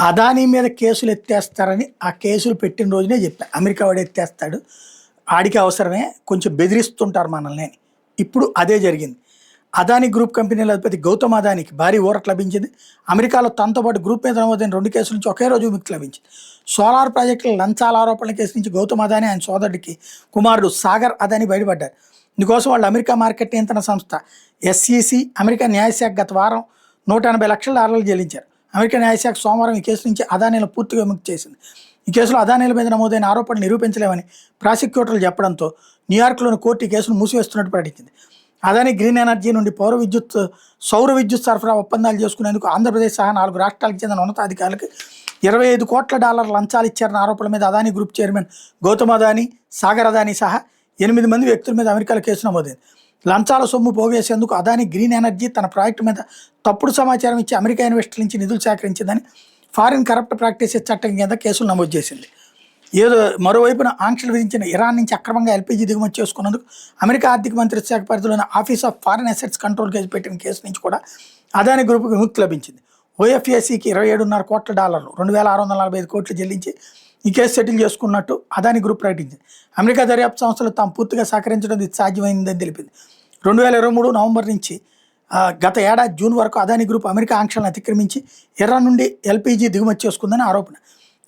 అదానీ మీద కేసులు ఎత్తేస్తారని ఆ కేసులు పెట్టిన రోజునే చెప్పా. అమెరికా వాడు ఎత్తేస్తాడు, ఆడికి అవసరమే, కొంచెం బెదిరిస్తుంటారు మనల్ని. ఇప్పుడు అదే జరిగింది. అదానీ గ్రూప్ కంపెనీల అధిపతి గౌతమ్ అదానీకి భారీ ఊరట లభించింది. అమెరికాలో తనతో పాటు గ్రూప్ మీద నమోదైన 2 కేసుల నుంచి ఒకే రోజు విముక్తి లభించింది. సోలార్ ప్రాజెక్టుల లంచాల ఆరోపణల కేసు నుంచి గౌతమ్ అదానీ ఆయన సోదరుడికి కుమారుడు సాగర్ అదానీ బయటపడ్డారు. ఇందుకోసం వాళ్ళు అమెరికా మార్కెట్ నియంత్రణ సంస్థ SEC అమెరికా న్యాయశాఖ గత వారం $180 లక్షల చెల్లించారు. అమెరికా న్యాయశాఖ సోమవారం ఈ కేసు నుంచి అదానీలను పూర్తిగా విముక్తి చేసింది. ఈ కేసులో అదానీల మీద నమోదైన ఆరోపణలు నిరూపించలేమని ప్రాసిక్యూటర్లు చెప్పడంతో న్యూయార్క్లోని కోర్టు ఈ కేసును మూసివేస్తున్నట్టు ప్రకటించింది. అదానీ గ్రీన్ ఎనర్జీ నుండి సౌర విద్యుత్ సరఫరా ఒప్పందాలు చేసుకునేందుకు ఆంధ్రప్రదేశ్ సహా 4 రాష్ట్రాలకు చెందిన ఉన్నతాధికారులకు $25 కోట్ల లంచాలు ఇచ్చారన్న ఆరోపణల మీద అదానీ గ్రూప్ చైర్మన్ గౌతమ్ అదానీ, సాగర్ అదానీ సహా 8 మంది వ్యక్తుల మీద అమెరికాలో కేసు నమోదైంది. లంచాల సొమ్ము పోగేసేందుకు అదానీ గ్రీన్ ఎనర్జీ తన ప్రాజెక్టు మీద తప్పుడు సమాచారం ఇచ్చి అమెరికా ఇన్వెస్టర్ల నుంచి నిధులు సేకరించిందని ఫారిన్ కరప్ట్ ప్రాక్టీసెస్ చట్టం కింద కేసులు నమోదు చేసింది. మరోవైపున ఆంక్షలు విధించిన ఇరాన్ నుంచి అక్రమంగా LPG దిగుమతి చేసుకున్నందుకు అమెరికా ఆర్థిక మంత్రిత్వ శాఖ పరిధిలోని office of foreign assets control case పెట్టిన కేసు నుంచి కూడా అదానీ గ్రూప్కి విముక్తి లభించింది. OFACకి $27.5 కోట్ల $2,645 కోట్లు చెల్లించి ఈ కేసు సెటిల్ చేసుకున్నట్టు అదానీ గ్రూప్ ప్రకటించింది. అమెరికా దర్యాప్తు సంస్థలు తాము పూర్తిగా సహకరించడం ఇది సాధ్యమైందని తెలిపింది. 2023 నవంబర్ నుంచి గత ఏడాది జూన్ వరకు అదానీ గ్రూప్ అమెరికా ఆంక్షలను అతిక్రమించి ఇరాన్ నుండి LPG దిగుమతి చేసుకుందని ఆరోపణ.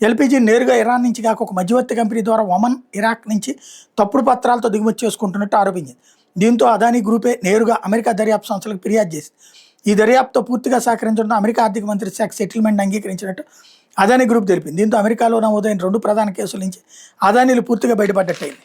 LPG నేరుగా ఇరాన్ నుంచి కాక ఒక మధ్యవర్తి కంపెనీ ద్వారా ఒమన్, ఇరాక్ నుంచి తప్పుడు పత్రాలతో దిగుమతి చేసుకుంటున్నట్టు ఆరోపించింది. దీంతో అదానీ గ్రూపే నేరుగా అమెరికా దర్యాప్తు సంస్థలకు ఫిర్యాదు చేసింది. ఈ దర్యాప్తుతో పూర్తిగా సహకరించడంతో అమెరికా ఆర్థిక మంత్రిత్వ శాఖ సెటిల్మెంట్ అంగీకరించినట్టు అదానీ గ్రూప్ తెలిపింది. దీంతో అమెరికాలో నమోదైన 2 ప్రధాన కేసుల నుంచి అదానీలు పూర్తిగా బయటపడ్డట్టయింది.